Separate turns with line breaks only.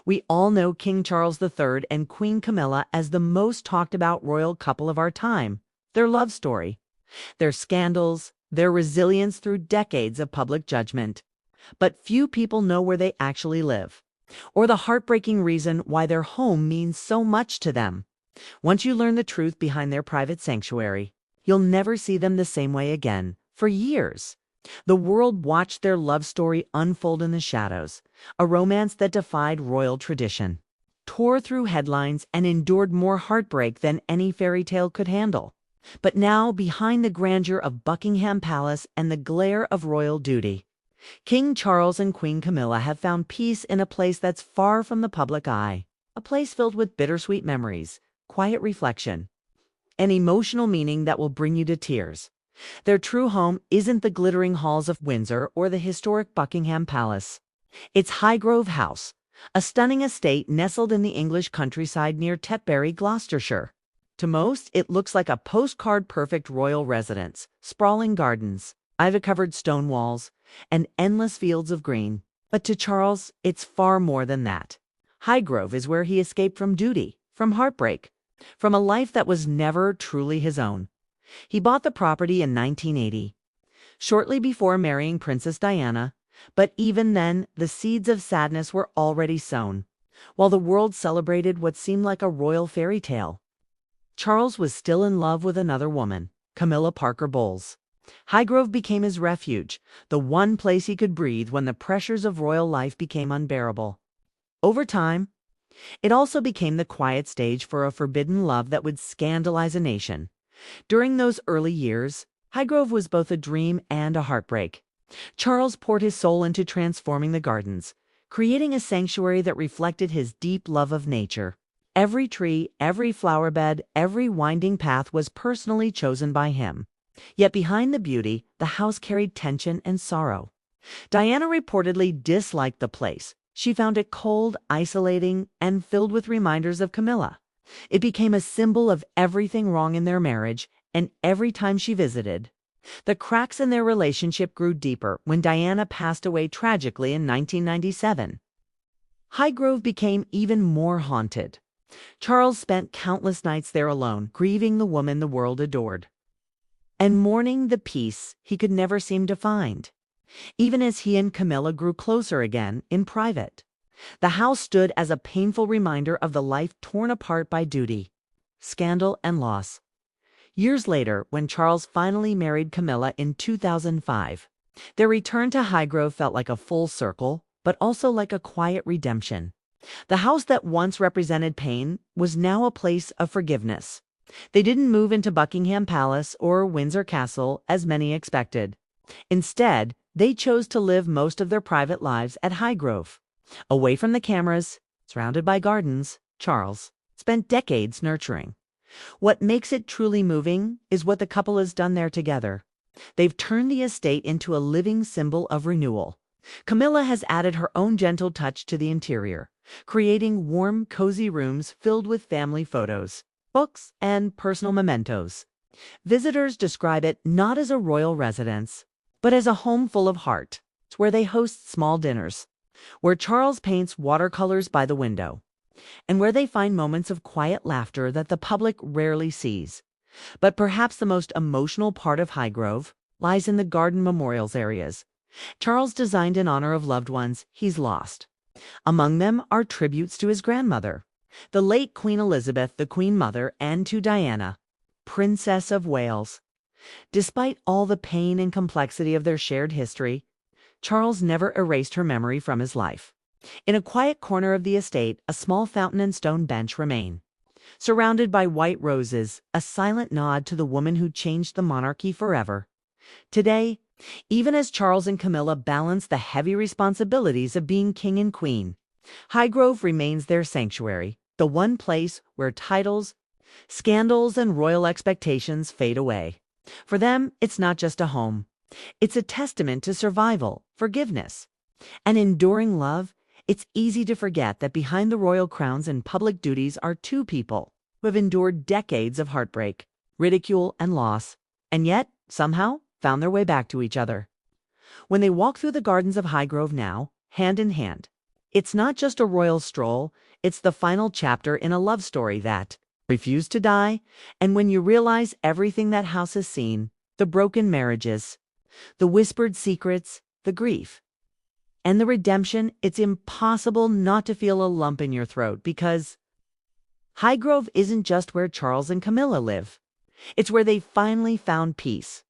We all know King Charles III and Queen Camilla as the most talked about royal couple of our time. Their love story, their scandals, their resilience through decades of public judgment. But few people know where they actually live, or the heartbreaking reason why their home means so much to them. Once you learn the truth behind their private sanctuary, you'll never see them the same way again, for years. The world watched their love story unfold in the shadows, a romance that defied royal tradition, tore through headlines, and endured more heartbreak than any fairy tale could handle. But now, behind the grandeur of Buckingham Palace and the glare of royal duty, King Charles and Queen Camilla have found peace in a place that's far from the public eye, a place filled with bittersweet memories, quiet reflection, and emotional meaning that will bring you to tears. Their true home isn't the glittering halls of Windsor or the historic Buckingham Palace. It's Highgrove House, a stunning estate nestled in the English countryside near Tetbury, Gloucestershire. To most, it looks like a postcard-perfect royal residence, sprawling gardens, ivy-covered stone walls, and endless fields of green. But to Charles, it's far more than that. Highgrove is where he escaped from duty, from heartbreak, from a life that was never truly his own. He bought the property in 1980, shortly before marrying Princess Diana, but even then, the seeds of sadness were already sown, while the world celebrated what seemed like a royal fairy tale. Charles was still in love with another woman, Camilla Parker Bowles. Highgrove became his refuge, the one place he could breathe when the pressures of royal life became unbearable. Over time, it also became the quiet stage for a forbidden love that would scandalize a nation. During those early years, Highgrove was both a dream and a heartbreak. Charles poured his soul into transforming the gardens, creating a sanctuary that reflected his deep love of nature. Every tree, every flower bed, every winding path was personally chosen by him. Yet behind the beauty, the house carried tension and sorrow. Diana reportedly disliked the place. She found it cold, isolating, and filled with reminders of Camilla. It became a symbol of everything wrong in their marriage, and every time she visited, the cracks in their relationship grew deeper when Diana passed away tragically in 1997. Highgrove became even more haunted. Charles spent countless nights there alone, grieving the woman the world adored, and mourning the peace he could never seem to find. Even as he and Camilla grew closer again in private, the house stood as a painful reminder of the life torn apart by duty, scandal, and loss. Years later, when Charles finally married Camilla in 2005, their return to Highgrove felt like a full circle, but also like a quiet redemption. The house that once represented pain was now a place of forgiveness. They didn't move into Buckingham Palace or Windsor Castle as many expected. Instead, they chose to live most of their private lives at Highgrove. Away from the cameras, surrounded by gardens, Charles spent decades nurturing. What makes it truly moving is what the couple has done there together. They've turned the estate into a living symbol of renewal. Camilla has added her own gentle touch to the interior, creating warm, cozy rooms filled with family photos, books, and personal mementos. Visitors describe it not as a royal residence, but as a home full of heart. It's where they host small dinners, where Charles paints watercolors by the window, and where they find moments of quiet laughter that the public rarely sees. But perhaps the most emotional part of Highgrove lies in the garden memorials areas Charles designed in honor of loved ones he's lost. Among them are tributes to his grandmother, the late Queen Elizabeth, the Queen Mother, and to Diana, Princess of Wales. Despite all the pain and complexity of their shared history, Charles never erased her memory from his life. In a quiet corner of the estate, a small fountain and stone bench remain, surrounded by white roses, a silent nod to the woman who changed the monarchy forever. Today, even as Charles and Camilla balance the heavy responsibilities of being king and queen, Highgrove remains their sanctuary, the one place where titles, scandals, and royal expectations fade away. For them, it's not just a home. It's a testament to survival, forgiveness, and enduring love. It's easy to forget that behind the royal crowns and public duties are two people who have endured decades of heartbreak, ridicule, and loss, and yet, somehow, found their way back to each other. When they walk through the gardens of Highgrove now, hand in hand, It's not just a royal stroll, it's the final chapter in a love story that refused to die, and when you realize everything that house has seen, the broken marriages, the whispered secrets, the grief, and the redemption, it's impossible not to feel a lump in your throat because Highgrove isn't just where Charles and Camilla live. It's where they finally found peace,